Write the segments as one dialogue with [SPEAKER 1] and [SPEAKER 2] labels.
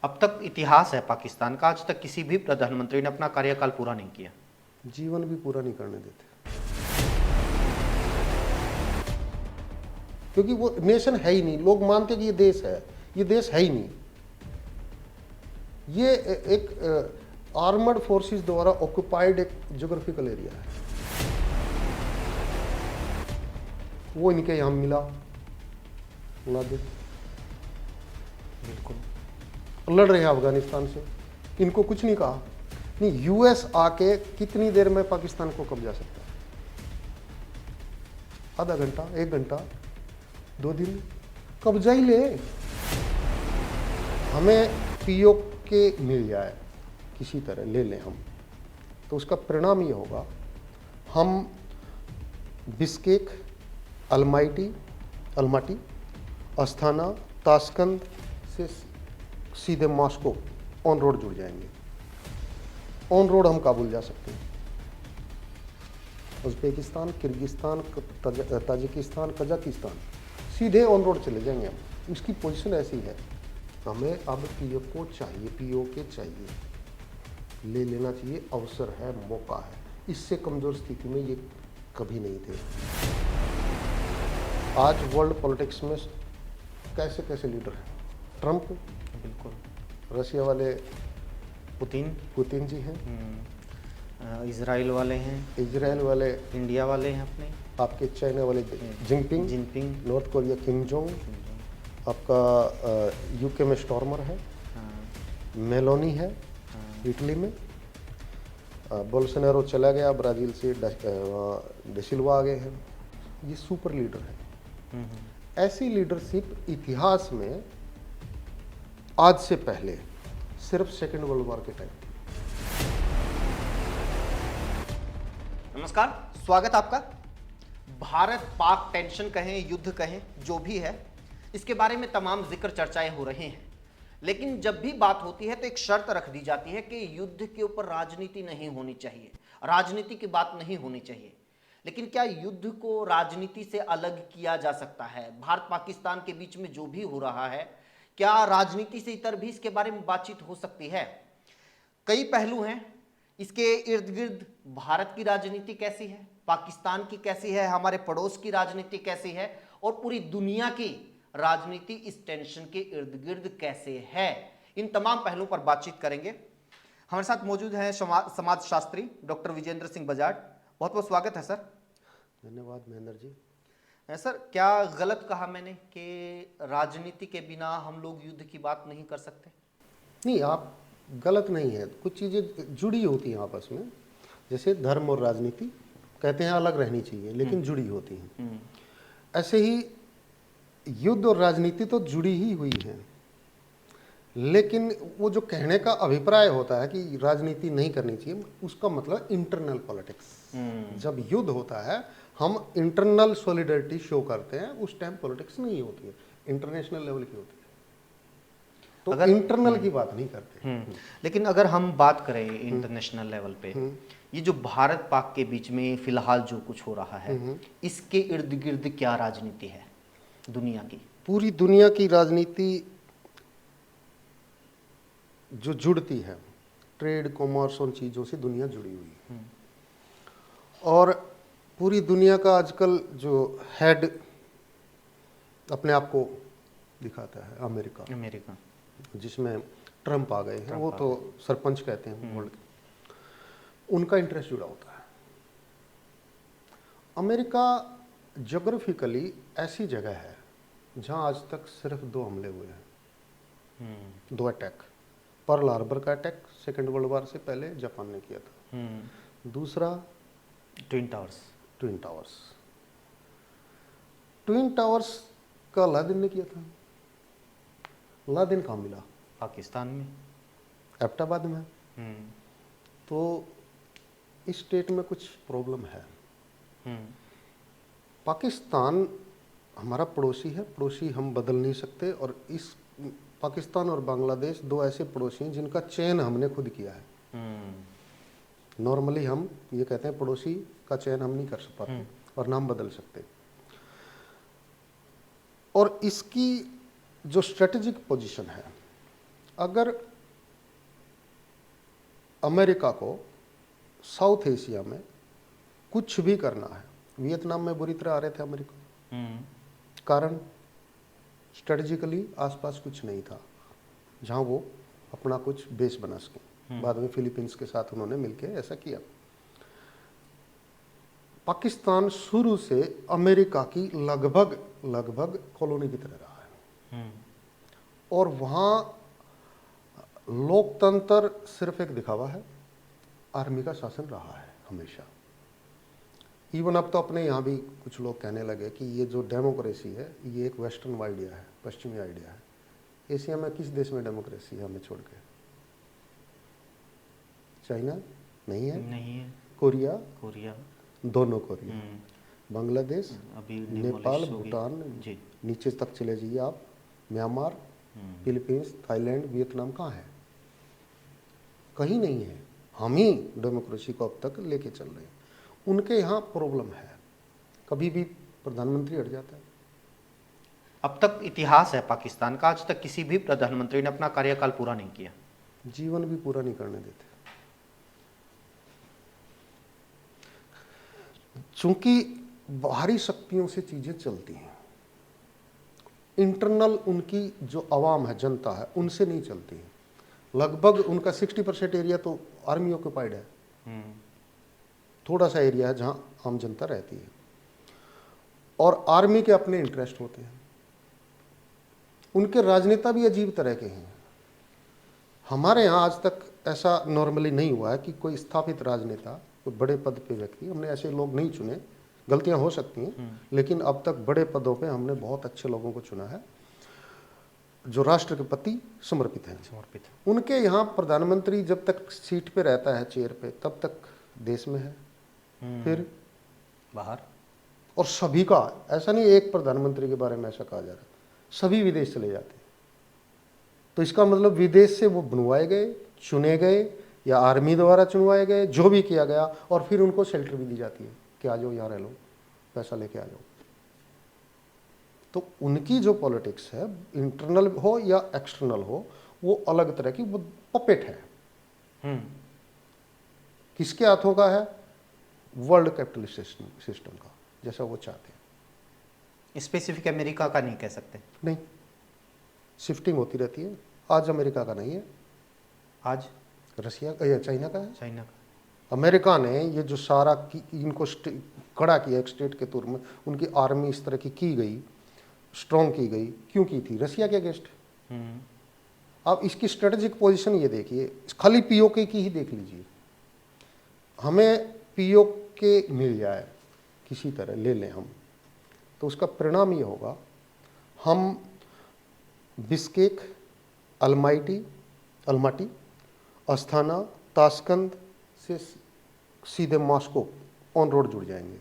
[SPEAKER 1] अब तक इतिहास है पाकिस्तान का, आज तक किसी भी प्रधानमंत्री ने अपना कार्यकाल पूरा नहीं किया।
[SPEAKER 2] जीवन भी पूरा नहीं करने देते, क्योंकि वो नेशन है ही नहीं। लोग मानते कि ये देश है, ये देश है ही नहीं। ये एक आर्मर्ड फोर्सेस द्वारा ऑक्युपाइड एक ज्योग्राफिकल एरिया है। वो इनके यहां मिला, ला दे,
[SPEAKER 1] बिल्कुल
[SPEAKER 2] लड़ रहे हैं अफगानिस्तान से, इनको कुछ नहीं कहा। नहीं, यूएस आके कितनी देर में पाकिस्तान को कब्जा सकता है? आधा घंटा, 1 घंटा, 2 दिन, कब्जा ही ले। हमें पीओके मिल जाए किसी तरह, ले लें हम, तो उसका परिणाम ये होगा, हम बिस्केक, अलमाटी, अस्थाना, ताशकंद से सीधे मॉस्को ऑन रोड जुड़ जाएंगे। ऑन रोड हम काबुल जा सकते हैं। उज़्बेकिस्तान, किर्गिस्तान, ताजिकिस्तान, कजाकिस्तान, सीधे ऑन रोड चले जाएंगे हम। उसकी पोजीशन ऐसी है। हमें अब पीओके चाहिए, पीओके चाहिए, ले लेना चाहिए। अवसर है, मौका है। इससे कमजोर स्थिति में ये कभी नहीं थे। आज वर्ल्ड पॉलिटिक्स में कैसे कैसे लीडर हैं। ट्रंप,
[SPEAKER 1] बिल्कुल,
[SPEAKER 2] रशिया वाले
[SPEAKER 1] पुतिन
[SPEAKER 2] जी हैं,
[SPEAKER 1] इजराइल वाले हैं,
[SPEAKER 2] इजराइल वाले,
[SPEAKER 1] इंडिया वाले हैं अपने,
[SPEAKER 2] आपके चाइना वाले Jinping, north Korea Kim Jong, आपका यूके में स्टॉर्मर है, मेलोनी है, इटली में बोल्सोनारो चला गया, ब्राजील से डिसिल्वा आ गए हैं। ये सुपर लीडर है। ऐसी लीडरशिप इतिहास में आज से पहले सिर्फ सेकेंड वर्ल्ड वॉर के टाइम।
[SPEAKER 1] नमस्कार, स्वागत आपका। भारत पाक टेंशन कहें, युद्ध कहें, जो भी है, इसके बारे में तमाम जिक्र चर्चाएं हो रही हैं। लेकिन जब भी बात होती है तो एक शर्त रख दी जाती है कि युद्ध के ऊपर राजनीति नहीं होनी चाहिए, राजनीति की बात नहीं होनी चाहिए। लेकिन क्या युद्ध को राजनीति से अलग किया जा सकता है? भारत पाकिस्तान के बीच में जो भी हो रहा है, क्या राजनीति से इतर भी इसके बारे में बातचीत हो सकती है? कई पहलू हैं इसके इर्द गिर्द। भारत की राजनीति कैसी है, पाकिस्तान की कैसी है, हमारे पड़ोस की राजनीति कैसी है, और पूरी दुनिया की राजनीति इस टेंशन के इर्द गिर्द कैसे है, इन तमाम पहलुओं पर बातचीत करेंगे। हमारे साथ मौजूद हैं समाज शास्त्री डॉक्टर विजेंद्र सिंह बजाज। बहुत बहुत स्वागत है सर।
[SPEAKER 2] धन्यवाद महेंद्र जी।
[SPEAKER 1] सर, क्या गलत कहा मैंने कि राजनीति के बिना हम लोग युद्ध की बात नहीं कर सकते?
[SPEAKER 2] नहीं, आप गलत नहीं है। कुछ चीज़ें जुड़ी होती हैं आपस में, जैसे धर्म और राजनीति कहते हैं अलग रहनी चाहिए, लेकिन जुड़ी होती हैं। ऐसे ही युद्ध और राजनीति तो जुड़ी ही हुई है, लेकिन वो जो कहने का अभिप्राय होता है कि राजनीति नहीं करनी चाहिए, उसका मतलब इंटरनल पॉलिटिक्स। जब युद्ध होता है, हम इंटरनल सॉलिडरिटी शो करते हैं, उस टाइम पॉलिटिक्स नहीं होती है, इंटरनेशनल लेवल की होती है। तो अगर इंटरनल की बात नहीं करते।
[SPEAKER 1] लेकिन अगर हम बात करें इंटरनेशनल लेवल पे, ये जो भारत पाक के बीच में फिलहाल जो कुछ हो रहा है, इसके इर्द गिर्द क्या राजनीति है दुनिया की?
[SPEAKER 2] पूरी दुनिया की राजनीति जो जुड़ती है, ट्रेड, कॉमर्स, उन चीज़ों से दुनिया जुड़ी हुई है। और पूरी दुनिया का आजकल जो हेड अपने आप को दिखाता है, अमेरिका, जिसमें ट्रंप आ गए हैं, वो तो सरपंच कहते हैं वर्ल्ड के, उनका इंटरेस्ट जुड़ा होता है। अमेरिका ज्योग्राफिकली ऐसी जगह है जहां आज तक सिर्फ 2 हमले हुए हैं, 2 अटैक। पर्ल हार्बर का अटैक सेकेंड वर्ल्ड वॉर से पहले जापान ने किया था। दूसरा
[SPEAKER 1] ट्विन
[SPEAKER 2] टावर्स का अलादीन ने किया था। अलादीन कहाँ मिला?
[SPEAKER 1] पाकिस्तान में,
[SPEAKER 2] एबटाबाद में। तो इस स्टेट में कुछ प्रॉब्लम है। पाकिस्तान हमारा पड़ोसी है, पड़ोसी हम बदल नहीं सकते। और इस पाकिस्तान और बांग्लादेश 2 ऐसे पड़ोसी हैं जिनका चयन हमने खुद किया है। नॉर्मली हम ये कहते हैं पड़ोसी का चयन हम नहीं कर पाते और नाम बदल सकते। और इसकी जो स्ट्रेटेजिक पोजीशन है, अगर अमेरिका को साउथ एशिया में कुछ भी करना है, वियतनाम में बुरी तरह आ रहे थे अमेरिका, कारण स्ट्रेटजिकली आसपास कुछ नहीं था जहां वो अपना कुछ बेस बना सके। बाद में फिलीपींस के साथ उन्होंने मिलकर ऐसा किया। पाकिस्तान शुरू से अमेरिका की लगभग कॉलोनी की तरह रहा है, और वहां लोकतंत्र सिर्फ एक दिखावा है, आर्मी का शासन रहा है हमेशा। इवन अब तो अपने यहाँ भी कुछ लोग कहने लगे कि ये जो डेमोक्रेसी है ये एक वेस्टर्न आइडिया है, पश्चिमी आइडिया है। एशिया में किस देश में डेमोक्रेसी है हमें छोड़ के? चाइना नहीं है, कोरिया, दोनों कोरिया, बांग्लादेश,
[SPEAKER 1] अभी
[SPEAKER 2] नेपाल, भूटान, नीचे तक चले जाइए आप, म्यांमार, फिलीपींस, थाईलैंड, वियतनाम, कहाँ है? कहीं नहीं है। हम ही डेमोक्रेसी को अब तक लेके चल रहे हैं। उनके यहाँ प्रॉब्लम है, कभी भी प्रधानमंत्री हट जाता है।
[SPEAKER 1] अब तक इतिहास है पाकिस्तान का, आज तक किसी भी प्रधानमंत्री ने अपना कार्यकाल पूरा नहीं किया,
[SPEAKER 2] जीवन भी पूरा नहीं करने देते। चूंकि बाहरी शक्तियों से चीजें चलती हैं, इंटरनल उनकी जो आवाम है, जनता है, उनसे नहीं चलती है। लगभग उनका 60% एरिया तो आर्मी ऑक्युपाइड है, थोड़ा सा एरिया है जहां आम जनता रहती है, और आर्मी के अपने इंटरेस्ट होते हैं। उनके राजनेता भी अजीब तरह के हैं। हमारे यहाँ आज तक ऐसा नॉर्मली नहीं हुआ है कि कोई स्थापित राजनेता, कोई बड़े पद पे व्यक्ति, हमने ऐसे लोग नहीं चुने, गलतियां हो सकती हैं, लेकिन अब तक बड़े पदों पे हमने बहुत अच्छे लोगों को चुना है जो राष्ट्र के प्रति समर्पित हैं। उनके यहाँ प्रधानमंत्री जब तक सीट पे रहता है, चेयर पे, तब तक देश में है, फिर
[SPEAKER 1] बाहर।
[SPEAKER 2] और सभी का ऐसा नहीं एक प्रधानमंत्री के बारे में ऐसा कहा जा रहा है, सभी विदेश चले जाते हैं। तो इसका मतलब विदेश से वो बनवाए गए, चुने गए, या आर्मी द्वारा चुनवाए गए, जो भी किया गया, और फिर उनको शेल्टर भी दी जाती है कि आ जाओ, यहाँ रह लो, पैसा लेके आ जाओ। तो उनकी जो पॉलिटिक्स है, इंटरनल हो या एक्सटर्नल हो, वो अलग तरह की, वो पपेट है। किसके हाथों का है? वर्ल्ड कैपिटलिस्ट सिस्टम का, जैसा वो चाहते हैं।
[SPEAKER 1] स्पेसिफिक अमेरिका का नहीं कह सकते?
[SPEAKER 2] नहीं, शिफ्टिंग होती रहती है। आज अमेरिका का नहीं है, आज रशिया का या चाइना का है।
[SPEAKER 1] चाइना का।
[SPEAKER 2] अमेरिका ने ये जो सारा इनको खड़ा किया एक स्टेट के तौर में, उनकी आर्मी इस तरह की गई, स्ट्रॉन्ग की गई, क्यों की थी? रशिया के अगेंस्ट। आप इसकी स्ट्रेटेजिक पोजीशन ये देखिए, खाली पीओके की ही देख लीजिए। हमें पीओके मिल जाए किसी तरह, ले लें हम, तो उसका परिणाम ये होगा, हम बिस्केक, अलमाटी, अस्थाना, ताशकंद से सीधे मॉस्को ऑन रोड जुड़ जाएंगे।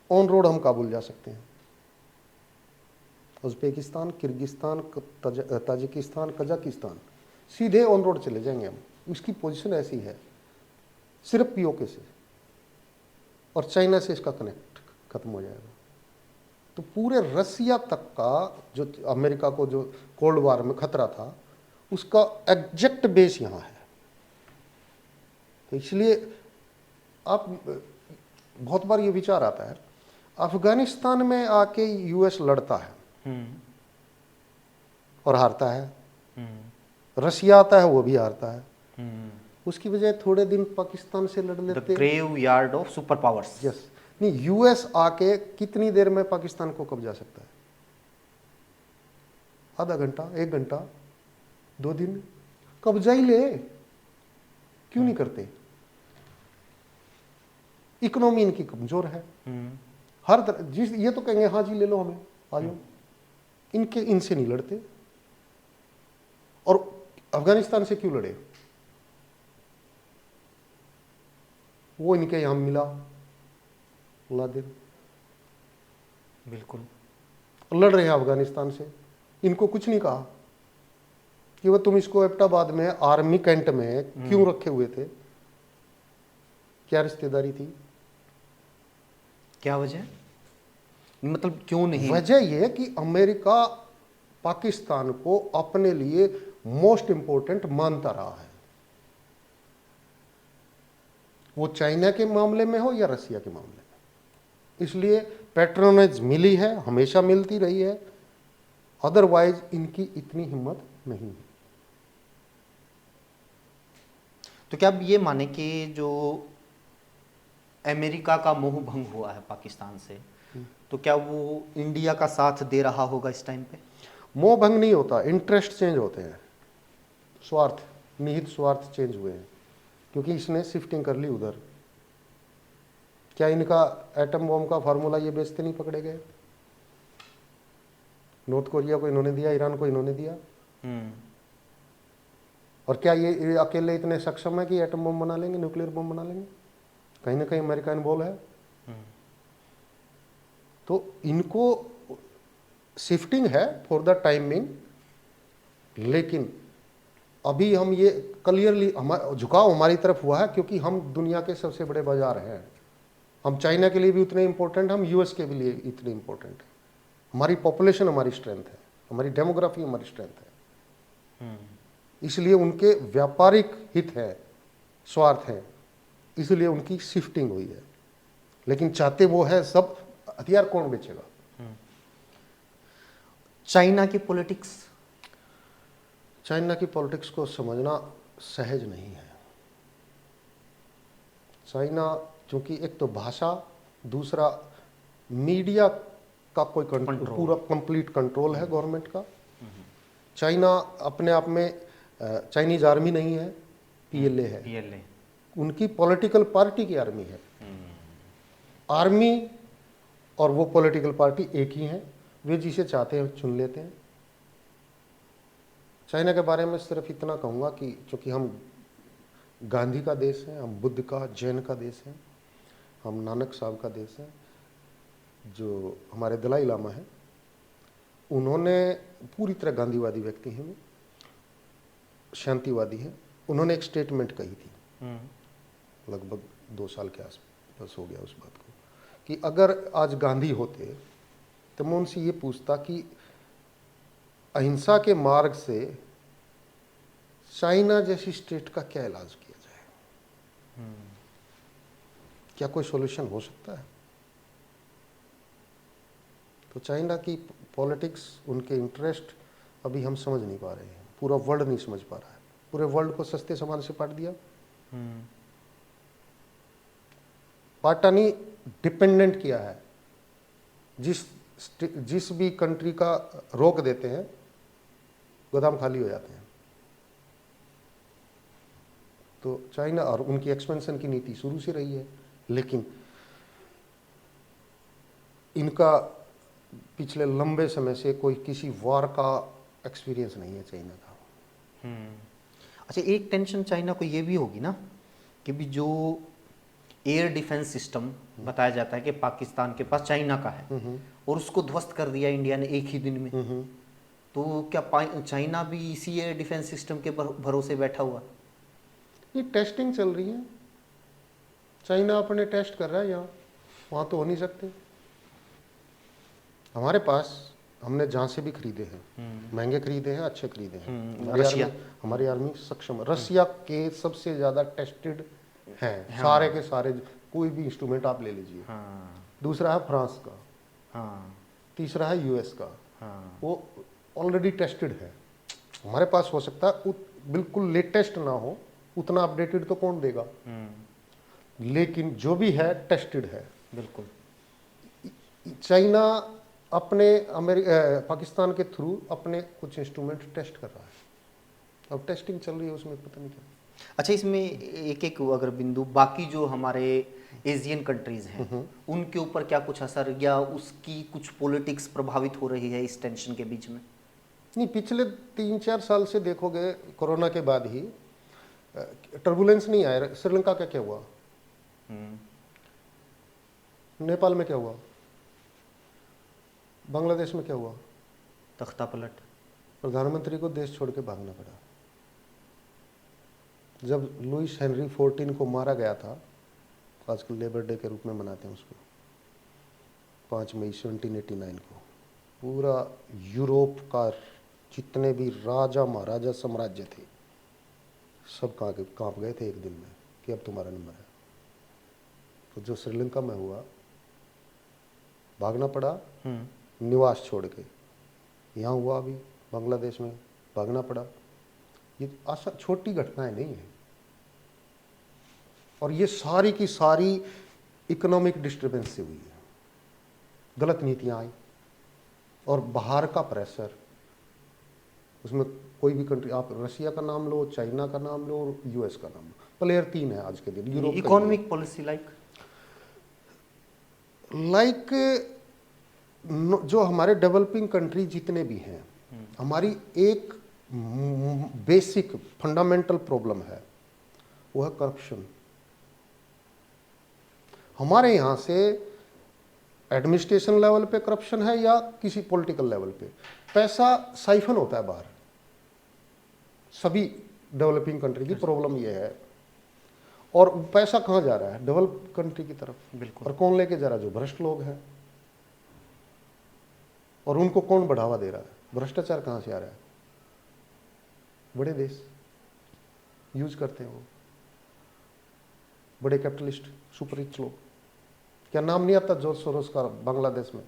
[SPEAKER 2] ऑन रोड हम काबुल जा सकते हैं। उज्बेकिस्तान, किर्गिस्तान, ताजिकिस्तान, कजाकिस्तान, सीधे ऑन रोड चले जाएंगे हम। उसकी पोजीशन ऐसी है, सिर्फ पीओके से, और चाइना से इसका कनेक्ट खत्म हो जाएगा। तो पूरे रसिया तक का जो अमेरिका को जो कोल्ड वार में खतरा था, उसका एग्जैक्ट बेस यहाँ है। तो इसलिए आप बहुत बार ये विचार आता है, अफगानिस्तान में आके यूएस लड़ता है और हारता है, रसिया आता है वो भी हारता है। उसकी बजाय थोड़े दिन पाकिस्तान से लड़ लेते।
[SPEAKER 1] Graveyard of super powers.
[SPEAKER 2] Yes. नहीं, यूएस आके कितनी देर में पाकिस्तान को कब्जा सकता है? आधा घंटा, 1 घंटा, 2 दिन, कब्जा ही ले। क्यों नहीं करते? इकोनॉमी इनकी कमजोर है, हर तरह। जिस ये तो कहेंगे हाँ जी ले लो हमें, आ जाओ, इनसे नहीं लड़ते। और अफगानिस्तान से क्यों लड़े? वो इनके यहां मिला लादेन,
[SPEAKER 1] बिल्कुल
[SPEAKER 2] लड़ रहे हैं अफगानिस्तान से। इनको कुछ नहीं कहा कि वह तुम इसको एबटाबाद में आर्मी कैंट में क्यों रखे हुए थे, क्या रिश्तेदारी थी,
[SPEAKER 1] क्या वजह? मतलब क्यों नहीं?
[SPEAKER 2] वजह यह कि अमेरिका पाकिस्तान को अपने लिए मोस्ट इंपॉर्टेंट मानता रहा है, वो चाइना के मामले में हो या रसिया के मामले में। इसलिए पैट्रोनेज मिली है, हमेशा मिलती रही है, अदरवाइज इनकी इतनी हिम्मत नहीं है।
[SPEAKER 1] तो क्या अब ये माने कि जो अमेरिका का मोह भंग हुआ है पाकिस्तान से, तो क्या वो इंडिया का साथ दे रहा होगा इस टाइम पे?
[SPEAKER 2] मोह भंग नहीं होता, इंटरेस्ट चेंज होते हैं, स्वार्थ, निहित स्वार्थ चेंज हुए हैं, क्योंकि इसने शिफ्टिंग कर ली उधर। क्या इनका एटम बॉम्ब का फार्मूला ये बेचते नहीं पकड़े गए? नॉर्थ कोरिया को इन्होंने दिया, ईरान को इन्होंने दिया। और क्या ये अकेले इतने सक्षम है कि एटम बम बना लेंगे, न्यूक्लियर बम बना लेंगे? कहीं ना कहीं अमेरिका इन्वॉल्व है। तो इनको शिफ्टिंग है फॉर द टाइमिंग, लेकिन अभी हम ये क्लियरली झुकाव हमारी तरफ हुआ है, क्योंकि हम दुनिया के सबसे बड़े बाजार हैं। हम चाइना के लिए भी उतने इंपॉर्टेंट, हम यूएस के लिए इतने इंपॉर्टेंट हैं। हमारी पॉपुलेशन हमारी स्ट्रेंथ है, हमारी डेमोग्राफी हमारी स्ट्रेंथ है। इसलिए उनके व्यापारिक हित है, स्वार्थ है, इसलिए उनकी शिफ्टिंग हुई है। लेकिन चाहते वो है सब, हथियार कौन बेचेगा?
[SPEAKER 1] चाइना की पॉलिटिक्स,
[SPEAKER 2] चाइना की पॉलिटिक्स को समझना सहज नहीं है। चाइना चूंकि एक तो भाषा, दूसरा मीडिया का कोई पूरा कंप्लीट कंट्रोल है गवर्नमेंट का। चाइना अपने आप में चाइनीज आर्मी नहीं है, पीएलए है।
[SPEAKER 1] पीएलए
[SPEAKER 2] उनकी पॉलिटिकल पार्टी की आर्मी है। आर्मी और वो पॉलिटिकल पार्टी एक ही है, वे जिसे चाहते हैं चुन लेते हैं। चाइना के बारे में सिर्फ इतना कहूँगा कि चूँकि हम गांधी का देश है, हम बुद्ध का, जैन का देश है, हम नानक साहब का देश है, जो हमारे दलाई लामा है, उन्होंने पूरी तरह गांधीवादी व्यक्ति हैं, शांतिवादी हैं। उन्होंने एक स्टेटमेंट कही थी, लगभग 2 साल के आसपास हो गया उस बात को, कि अगर आज गांधी होते तो मैं उनसे ये पूछता कि अहिंसा के मार्ग से चाइना जैसी स्टेट का क्या इलाज किया जाए? क्या कोई सॉल्यूशन हो सकता है? तो चाइना की पॉलिटिक्स, उनके इंटरेस्ट अभी हम समझ नहीं पा रहे हैं, पूरा वर्ल्ड नहीं समझ पा रहा है। पूरे वर्ल्ड को सस्ते सामान से पाट दिया। पाटा नहीं, डिपेंडेंट किया है। जिस भी कंट्री का रोक देते हैं, गोदाम खाली हो जाते हैं। तो चाइना और उनकी एक्सपेंशन की नीति शुरू से रही है, लेकिन इनका पिछले लंबे समय से कोई किसी वार का एक्सपीरियंस नहीं है चाइना का।
[SPEAKER 1] अच्छा, एक टेंशन चाइना को ये भी होगी ना कि भी जो एयर डिफेंस सिस्टम बताया जाता है कि पाकिस्तान के पास चाइना का है, और उसको ध्वस्त कर दिया इंडिया ने एक ही दिन में, तो क्या चाइना भी इसी एयर डिफेंस सिस्टम के भरोसे बैठा हुआ?
[SPEAKER 2] ये टेस्टिंग चल रही है, चाइना अपने टेस्ट कर रहा है यहाँ, वहाँ तो हो नहीं सकते। हमारे पास हमने जहाँ से भी खरीदे हैं, महंगे खरीदे हैं, अच्छे खरीदे हैं। हमारी आर्मी सक्षम है। रसिया के सबसे ज़्यादा टेस्टेड हैं, सारे के सारे, कोई भी इंस्ट्रूमेंट आप ले लीजिए। दूसरा है फ्रांस का, तीसरा है यूएस का, वो ऑलरेडी टेस्टेड है। हमारे पास हो सकता है बिल्कुल लेटेस्ट ना हो, उतना अपडेटेड तो कौन देगा, लेकिन जो भी है टेस्टेड है।
[SPEAKER 1] बिल्कुल।
[SPEAKER 2] चाइना अपने पाकिस्तान के थ्रू अपने कुछ इंस्ट्रूमेंट टेस्ट कर रहा है, अब टेस्टिंग चल रही है उसमें, पता नहीं क्या।
[SPEAKER 1] अच्छा, इसमें एक एक अगर बिंदु, बाकी जो हमारे एशियन कंट्रीज हैं उनके ऊपर क्या कुछ असर या उसकी कुछ पॉलिटिक्स प्रभावित हो रही है इस टेंशन के बीच में?
[SPEAKER 2] नहीं, पिछले 3-4 साल से देखोगे, कोरोना के बाद ही टर्बुलेंस नहीं आया। श्रीलंका का क्या हुआ, नेपाल में क्या हुआ, बांग्लादेश में क्या हुआ?
[SPEAKER 1] तख्ता पलट।
[SPEAKER 2] प्रधानमंत्री को देश छोड़ के भागना पड़ा। जब लुइस हेनरी 14 को मारा गया था, आजकल लेबर डे के रूप में मनाते हैं उसको, 5 मई 1789 को, पूरा यूरोप का जितने भी राजा महाराजा साम्राज्य थे सब कांप गए थे एक दिन में कि अब तुम्हारा नंबर है। तो जो श्रीलंका में हुआ, भागना पड़ा निवास छोड़ के, यहाँ हुआ अभी बांग्लादेश में, भागना पड़ा। ये आशा छोटी घटनाएं नहीं है, और ये सारी की सारी इकोनॉमिक डिस्टर्बेंस से हुई है। गलत नीतियां आई और बाहर का प्रेशर, उसमें कोई भी कंट्री, आप रशिया का नाम लो, चाइना का नाम लो और यूएस का नाम लो, प्लेयर 3 है आज के दिन। यूरोप
[SPEAKER 1] इकोनॉमिक पॉलिसी
[SPEAKER 2] लाइक जो हमारे डेवलपिंग कंट्री जितने भी हैं, हमारी एक बेसिक फंडामेंटल प्रॉब्लम है, वो है करप्शन। हमारे यहाँ से एडमिनिस्ट्रेशन लेवल पे करप्शन है या किसी पॉलिटिकल लेवल पे, पैसा साइफन होता है बाहर। सभी डेवलपिंग कंट्री की प्रॉब्लम ये है। और पैसा कहाँ जा रहा है? डेवलप कंट्री की तरफ।
[SPEAKER 1] बिल्कुल।
[SPEAKER 2] और कौन लेके जा रहा है? जो भ्रष्ट लोग हैं। और उनको कौन बढ़ावा दे रहा है? भ्रष्टाचार कहाँ से आ रहा है? बड़े देश यूज करते हैं, वो बड़े कैपिटलिस्ट सुपर रिच लोग। क्या नाम नहीं आता जॉर्ज सोरोस का बांग्लादेश में?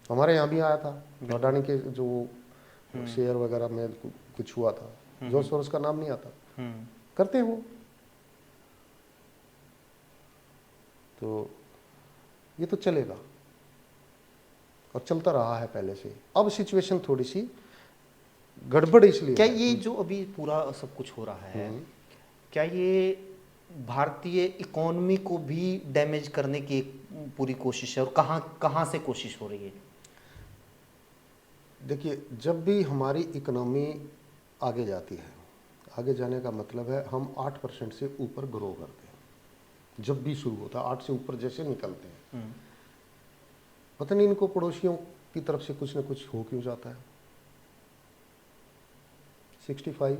[SPEAKER 2] हमारे यहाँ भी आया था, अडानी के जो शेयर वगैरह में कुछ हुआ था, जॉर्ज सोरोस का नाम नहीं आता। करते हैं वो। तो ये तो चलेगा और चलता रहा है पहले से। अब सिचुएशन थोड़ी सी गड़बड़ इसलिए।
[SPEAKER 1] क्या ये जो अभी पूरा सब कुछ हो रहा है, क्या ये भारतीय इकोनॉमी को भी डैमेज करने की एक पूरी कोशिश है, और कहाँ से कोशिश हो रही है?
[SPEAKER 2] देखिए, जब भी हमारी इकोनॉमी आगे जाती है, आगे जाने का मतलब है हम 8% से ऊपर ग्रो करते हैं। जब भी शुरू होता है 8 से ऊपर जैसे निकलते हैं, पता नहीं इनको पड़ोसियों की तरफ से कुछ ना कुछ हो क्यों जाता है। 65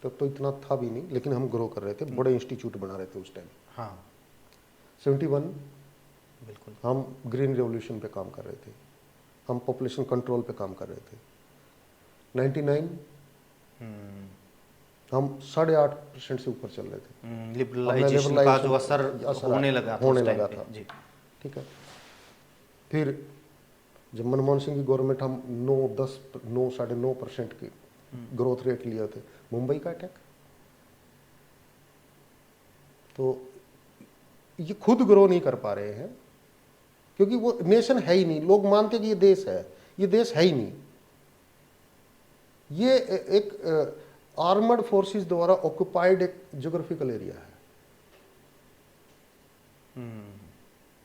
[SPEAKER 2] तक तो इतना था भी नहीं, लेकिन हम ग्रो कर रहे थे, बड़े इंस्टीट्यूट बना रहे थे उस टाइम।
[SPEAKER 1] हाँ।
[SPEAKER 2] 71
[SPEAKER 1] बिल्कुल,
[SPEAKER 2] हम ग्रीन रेवोल्यूशन पे काम कर रहे थे, हम पॉपुलेशन कंट्रोल पे काम कर रहे थे। 99 हम 8.5% से ऊपर चल रहे थे।
[SPEAKER 1] लिबरलाइजेशन का जो असर होने लगा
[SPEAKER 2] था। ठीक है। फिर जब मनमोहन सिंह की गवर्नमेंट, हम 9-10-9-9.5% की ग्रोथ रेट लिए थे। मुंबई का अटैक, तो ये खुद ग्रो नहीं कर पा रहे हैं क्योंकि वो नेशन है ही नहीं। लोग मानते कि ये देश है, ये देश है ही नहीं। ये एक आर्मर्ड फोर्सेस द्वारा ऑक्युपाइड एक ज्योग्राफिकल एरिया है।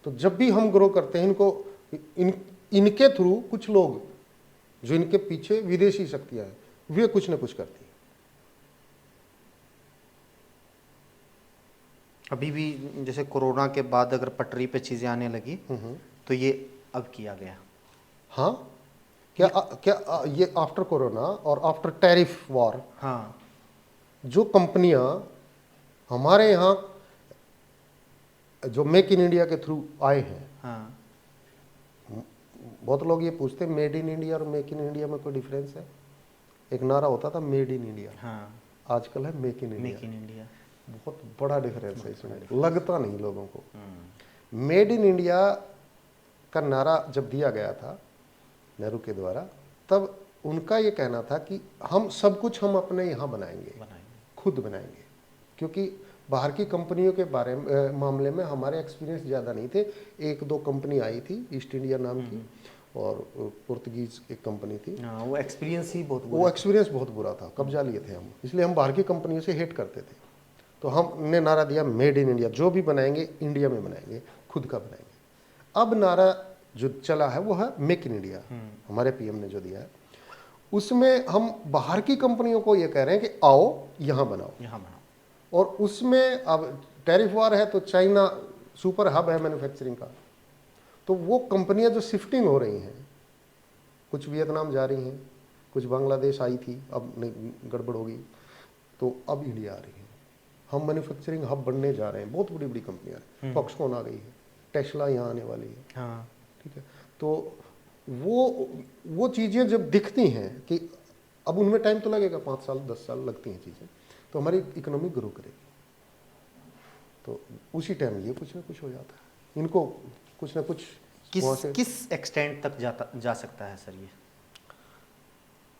[SPEAKER 2] तो जब भी हम ग्रो करते हैं, इनके थ्रू कुछ लोग जो इनके पीछे विदेशी शक्तियां हैं, वे कुछ ना कुछ करती हैं।
[SPEAKER 1] अभी भी जैसे कोरोना के बाद अगर पटरी पे चीजें आने लगी तो ये अब किया गया।
[SPEAKER 2] हाँ, क्या ये आफ्टर कोरोना और आफ्टर टैरिफ वॉर,
[SPEAKER 1] हाँ,
[SPEAKER 2] जो कंपनियां हमारे यहाँ जो मेक इन इंडिया के थ्रू आए हैं,
[SPEAKER 1] हाँ,
[SPEAKER 2] बहुत लोग ये पूछते हैं मेड इन इंडिया और मेक इन इंडिया में कोई डिफरेंस है? एक नारा होता था मेड इन इंडिया,
[SPEAKER 1] हाँ,
[SPEAKER 2] आजकल है make in India.
[SPEAKER 1] Make in India.
[SPEAKER 2] बहुत बड़ा डिफरेंस है इसमें, लगता नहीं लोगों को। मेड इन इंडिया का नारा जब दिया गया था नेहरू के द्वारा, तब उनका ये कहना था कि हम सब कुछ हम अपने यहाँ बनाएंगे, खुद बनाएंगे, क्योंकि बाहर की कंपनियों के मामले में हमारे एक्सपीरियंस ज़्यादा नहीं थे। 1-2 कंपनी आई थी ईस्ट इंडिया नाम की, और पुर्तगीज एक कंपनी थी।
[SPEAKER 1] वो एक्सपीरियंस ही बहुत
[SPEAKER 2] वो एक्सपीरियंस बहुत बुरा था, कब्जा लिए थे हम, इसलिए हम बाहर की कंपनियों से हेट करते थे। तो हमने नारा दिया मेड इन इंडिया, जो भी बनाएंगे इंडिया में बनाएंगे, खुद का बनाएंगे। अब नारा जो चला है वो है मेक इन इंडिया, हमारे पीएम ने जो दिया है, उसमें हम बाहर की कंपनियों को ये कह रहे हैं कि आओ यहाँ बनाओ,
[SPEAKER 1] यहाँ बनाओ।
[SPEAKER 2] और उसमें अब टैरिफ वार है तो चाइना सुपर हब है मैन्युफैक्चरिंग का, तो वो कंपनियां जो शिफ्टिंग हो रही हैं, कुछ वियतनाम जा रही हैं, कुछ बांग्लादेश आई थी, अब नहीं गड़बड़ होगी, तो अब इंडिया आ रही है। हम मैन्युफैक्चरिंग हब बनने जा रहे हैं, बहुत बड़ी बड़ी कंपनियां, फॉक्सकॉन आ गई है, टेस्ला यहाँ आने वाली है।
[SPEAKER 1] हाँ,
[SPEAKER 2] ठीक है। तो वो चीज़ें जब दिखती हैं कि अब उनमें टाइम तो लगेगा, 5 साल 10 साल लगती हैं चीज़ें, तो हमारी इकोनॉमी ग्रो करेगी। तो उसी टाइम ये कुछ ना कुछ हो जाता है, इनको कुछ ना कुछ वहाँ से
[SPEAKER 1] किस एक्सटेंट तक जा सकता है सर ये?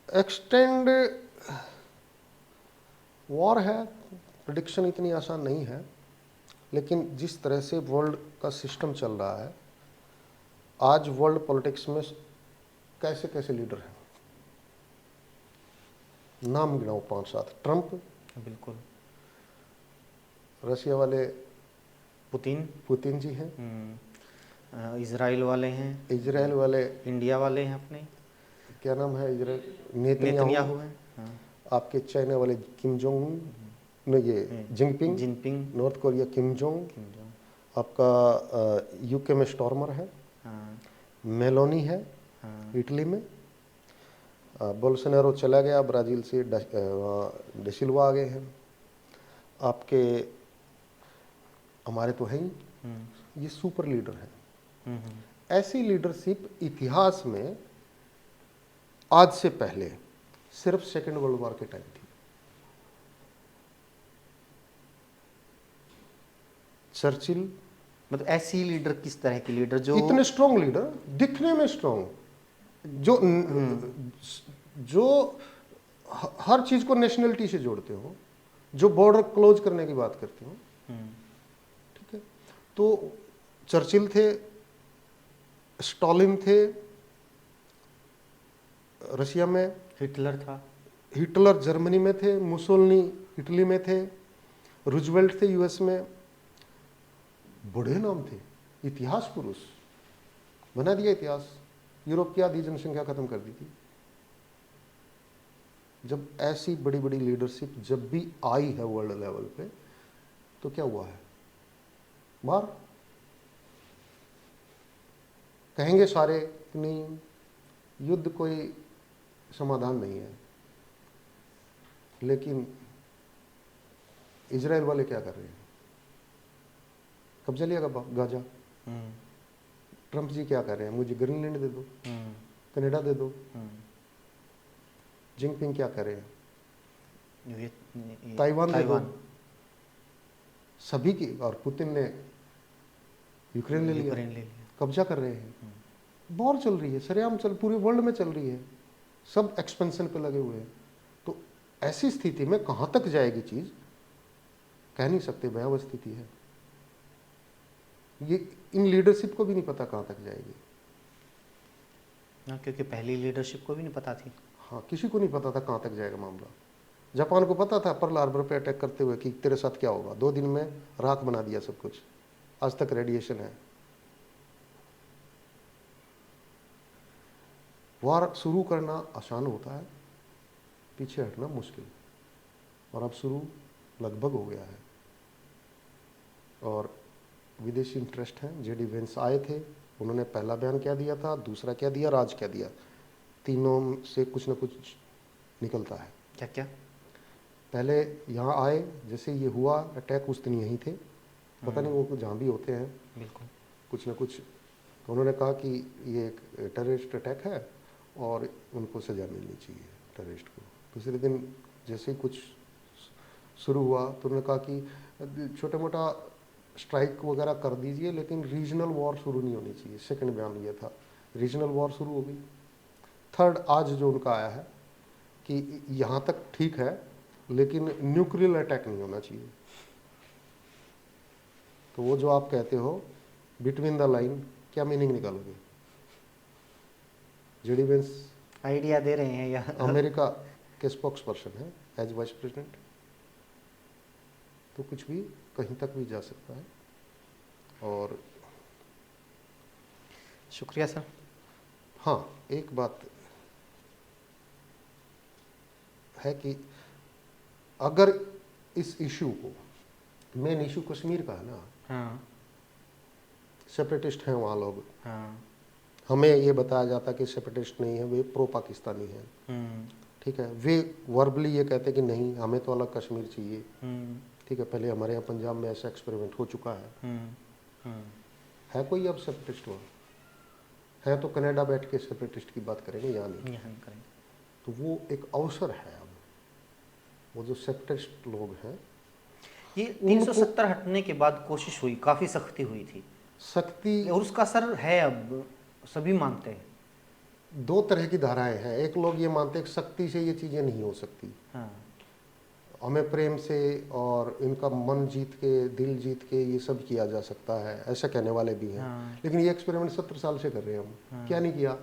[SPEAKER 2] एक्सटेंड वॉर है, प्रिडिक्शन इतनी आसान नहीं है, लेकिन जिस तरह से वर्ल्ड का सिस्टम चल रहा है आज, वर्ल्ड पॉलिटिक्स में कैसे कैसे लीडर हैं, नाम गिनाओ 5-7। ट्रंप,
[SPEAKER 1] बिल्कुल।
[SPEAKER 2] रशिया वाले
[SPEAKER 1] पुतिन
[SPEAKER 2] जी हैं,
[SPEAKER 1] इजराइल वाले हैं,
[SPEAKER 2] इजराइल वाले,
[SPEAKER 1] इंडिया वाले हैं अपने,
[SPEAKER 2] क्या नाम है इजराइल,
[SPEAKER 1] नेतन्याहू हैं, हाँ।
[SPEAKER 2] आपके चाइना वाले किम जोंग उन, नहीं ये Jinping, north Korea Kim Jong, आपका यूके में स्टॉर्मर है,
[SPEAKER 1] हाँ।
[SPEAKER 2] मेलोनी है,
[SPEAKER 1] हाँ।
[SPEAKER 2] इटली में, बोल्सोनारो चला गया, ब्राज़ील से डिसिल्वा आ गए हैं, आपके हमारे तो है ही, ये सुपर लीडर हैं। ऐसी लीडरशिप इतिहास में आज से पहले सिर्फ सेकेंड वर्ल्ड वॉर के टाइम थी। चर्चिल,
[SPEAKER 1] मतलब ऐसी लीडर, किस तरह की लीडर जो
[SPEAKER 2] इतने स्ट्रॉन्ग लीडर, दिखने में स्ट्रॉन्ग, जो हर चीज को नेशनलिटी से जोड़ते हो, जो बॉर्डर क्लोज करने की बात करते हो, ठीक है। तो चर्चिल थे, स्टॉलिन थे रशिया में,
[SPEAKER 1] हिटलर था,
[SPEAKER 2] हिटलर जर्मनी में थे, मुसोलिनी इटली में थे, रूजवेल्ट थे यूएस में, बड़े नाम थे, इतिहास पुरुष, बना दिया इतिहास, यूरोप की आधी जनसंख्या खत्म कर दी थी। जब ऐसी बड़ी बड़ी लीडरशिप जब भी आई है वर्ल्ड लेवल पे, तो क्या हुआ है, बाहर कहेंगे सारे कि नहीं, युद्ध कोई समाधान नहीं है, लेकिन इजराइल वाले क्या कर रहे हैं, कब्जा लिया गाजा। ट्रंप जी क्या कर रहे हैं, मुझे ग्रीनलैंड दे दो, कनाडा दे दो। जिनपिंग क्या कर रहे हैं, ताइवान दे दो, सभी की, और पुतिन ने यूक्रेन ले लिया, कब्जा कर रहे हैं। वॉर चल रही है, सरेआम चल, पूरे वर्ल्ड में चल रही है, सब एक्सपेंशन पे लगे हुए हैं। तो ऐसी स्थिति में कहां तक जाएगी चीज, कह नहीं सकते, भयावह स्थिति है। ये इन लीडरशिप को भी नहीं पता कहां तक जाएगी।
[SPEAKER 1] क्योंकि पहली लीडरशिप को भी नहीं पता थी।
[SPEAKER 2] हाँ, किसी को नहीं पता था कहां तक जाएगा मामला। जापान को पता था पर्ल हार्बर पे अटैक करते हुए कि तेरे साथ क्या होगा, 2 दिन में राख बना दिया सब कुछ, आज तक रेडिएशन है। वार शुरू करना आसान होता है, पीछे हटना मुश्किल, और अब शुरू लगभग हो गया है। और विदेशी इंटरेस्ट हैं, जेडी वेंस आए थे, उन्होंने पहला बयान क्या दिया था, दूसरा क्या दिया, आज क्या दिया, तीनों से कुछ ना कुछ निकलता है।
[SPEAKER 1] क्या क्या?
[SPEAKER 2] पहले यहाँ आए, जैसे ये हुआ अटैक, उस दिन यहीं थे, पता नहीं वो जहाँ भी होते हैं,
[SPEAKER 1] बिल्कुल
[SPEAKER 2] कुछ ना कुछ, तो उन्होंने कहा कि ये एक टेररिस्ट अटैक है और उनको सजा मिलनी चाहिए टेररिस्ट को। दूसरे दिन जैसे ही कुछ शुरू हुआ तो उन्होंने कहा कि छोटा मोटा स्ट्राइक वगैरह कर दीजिए, लेकिन रीजनल वॉर शुरू नहीं होनी चाहिए। सेकंड बयान ये था, रीजनल वॉर शुरू हो गई। थर्ड आज जो उनका आया है कि यहाँ तक ठीक है, लेकिन न्यूक्लियर अटैक नहीं होना चाहिए। तो वो जो आप कहते हो बिटवीन द लाइन, क्या मीनिंग निकालोगे? जेडी वेंस
[SPEAKER 1] आइडिया दे रहे हैं, या
[SPEAKER 2] अमेरिका के स्पोक्स पर्सन है एज वाइस प्रेसिडेंट, तो कुछ भी कहीं तक भी जा सकता है। और
[SPEAKER 1] शुक्रिया सर।
[SPEAKER 2] हाँ, एक बात है कि अगर इस इशू को, मेन इशू कश्मीर का है ना,
[SPEAKER 1] हाँ
[SPEAKER 2] सेपरेटिस्ट हैं वहाँ लोग,
[SPEAKER 1] हाँ,
[SPEAKER 2] हमें ये बताया जाता कि सेपरेटिस्ट नहीं है, वे प्रो पाकिस्तानी हैं, ठीक है। वे वर्बली ये कहते कि नहीं, हमें तो अलग कश्मीर चाहिए, ठीक है। पहले हमारे यहाँ पंजाब में ऐसा एक्सपेरिमेंट हो चुका है कोई अब सेपरेटिस्ट वहाँ है, तो कनाडा बैठ के सेपरेटिस्ट की बात करेंगे, यहाँ नहीं
[SPEAKER 1] करेंगे।
[SPEAKER 2] तो वो एक अवसर है। अब वो जो सेपरेटिस्ट लोग हैं,
[SPEAKER 1] ये 370 हटने के बाद कोशिश हुई, काफी सख्ती हुई थी,
[SPEAKER 2] शक्ति
[SPEAKER 1] और उसका असर है, अब सभी मानते हैं।
[SPEAKER 2] दो तरह की धाराएं हैं। एक लोग ये मानते हैं कि शक्ति से ये चीज़ें नहीं हो सकती,
[SPEAKER 1] हाँ।
[SPEAKER 2] हमें प्रेम से और इनका मन जीत के, दिल जीत के ये सब किया जा सकता है, ऐसा कहने वाले भी हैं।
[SPEAKER 1] हाँ।
[SPEAKER 2] लेकिन ये एक्सपेरिमेंट 70 साल से कर रहे हैं हम।
[SPEAKER 1] हाँ।
[SPEAKER 2] क्या नहीं किया,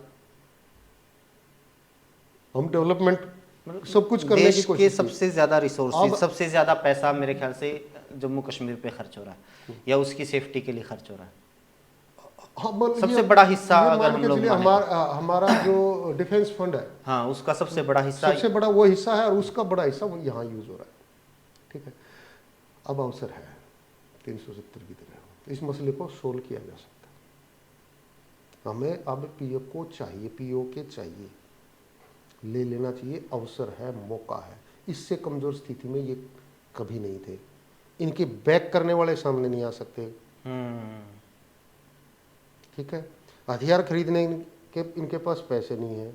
[SPEAKER 2] हम डेवलपमेंट सब कुछ करने
[SPEAKER 1] देश
[SPEAKER 2] की
[SPEAKER 1] के
[SPEAKER 2] कोशिश की।
[SPEAKER 1] सबसे ज्यादा रिसोर्सेज,
[SPEAKER 2] अब
[SPEAKER 1] सबसे ज्यादा पैसा मेरे ख्याल से जम्मू कश्मीर पे खर्च हो रहा है, या उसकी सेफ्टी के लिए खर्च हो रहा है।
[SPEAKER 2] हाँ,
[SPEAKER 1] सबसे बड़ा हिस्सा
[SPEAKER 2] ये
[SPEAKER 1] अगर
[SPEAKER 2] मान
[SPEAKER 1] हम
[SPEAKER 2] के
[SPEAKER 1] लोग
[SPEAKER 2] चलिए,
[SPEAKER 1] माने
[SPEAKER 2] हमारा जो डिफेंस फंड है,
[SPEAKER 1] हाँ, उसका सबसे बड़ा हिस्सा,
[SPEAKER 2] सबसे बड़ा वो हिस्सा है, और उसका बड़ा हिस्सा वो यहाँ यूज हो रहा है। ठीक है, अब अवसर है 370 की तरह इस मसले को सोल्व किया जा सकता है। हमें अब पीओ को चाहिए, पीओ के चाहिए, ले लेना चाहिए, अवसर है, मौका है। इससे कमजोर स्थिति में ये कभी नहीं थे। इनके बैक करने वाले सामने नहीं आ सकते। ठीक है, हथियार खरीदने के इनके पास पैसे नहीं है,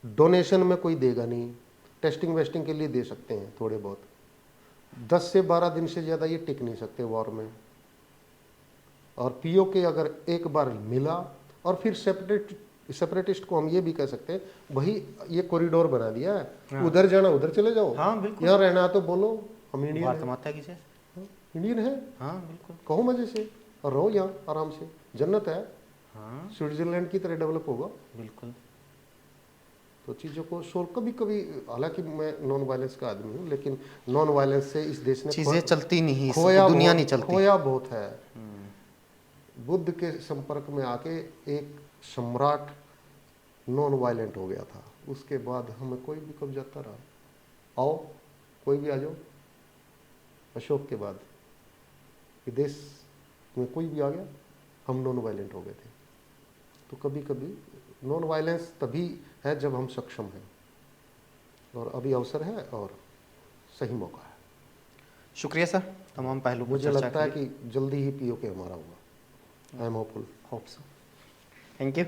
[SPEAKER 2] डोनेशन में कोई देगा नहीं, टेस्टिंग वेस्टिंग के लिए दे सकते हैं थोड़े बहुत, 10 से 12 दिन से ज़्यादा ये टिक नहीं सकते वॉर में। और पीओ के अगर एक बार मिला, और फिर सेपरेटिस्ट को हम ये भी कह सकते हैं, वही ये कॉरिडोर बना दिया है।
[SPEAKER 1] हाँ।
[SPEAKER 2] उधर जाना उधर चले जाओ,
[SPEAKER 1] हाँ बिल्कुल,
[SPEAKER 2] यहाँ रहना तो बोलो हम इंडियन
[SPEAKER 1] भारत
[SPEAKER 2] हैं,
[SPEAKER 1] माता की जय।
[SPEAKER 2] इंडियन है,
[SPEAKER 1] हाँ बिल्कुल,
[SPEAKER 2] कहो मजे से, और रहो यहाँ आराम से, जन्नत है।
[SPEAKER 1] हाँ
[SPEAKER 2] स्विट्जरलैंड की तरह डेवलप होगा।
[SPEAKER 1] बिल्कुल।
[SPEAKER 2] तो चीज़ों को सोल्व कभी कभी, हालांकि मैं नॉन वायलेंस का आदमी हूँ, लेकिन नॉन वायलेंस से इस देश ने
[SPEAKER 1] चीजें चलती नहीं,
[SPEAKER 2] खोया
[SPEAKER 1] दुनिया
[SPEAKER 2] बहुत,
[SPEAKER 1] नहीं चलती।
[SPEAKER 2] खोया बहुत है। बुद्ध के संपर्क में आके एक सम्राट नॉन वायलेंट हो गया था, उसके बाद हमें कोई भी कब जाता रहा। आओ कोई भी आ जाओ, अशोक के बाद विदेश में कोई भी आ गया, हम नॉन वायलेंट हो गए थे। तो कभी कभी नॉन वायलेंस तभी है जब हम सक्षम हैं, और अभी अवसर है और सही मौका है।
[SPEAKER 1] शुक्रिया सर, तमाम पहलू पर
[SPEAKER 2] मुझे
[SPEAKER 1] चर्चा
[SPEAKER 2] लगता है
[SPEAKER 1] की।
[SPEAKER 2] कि जल्दी ही पीओके हमारा होगा। I am hopeful.
[SPEAKER 1] Hope so. Thank you.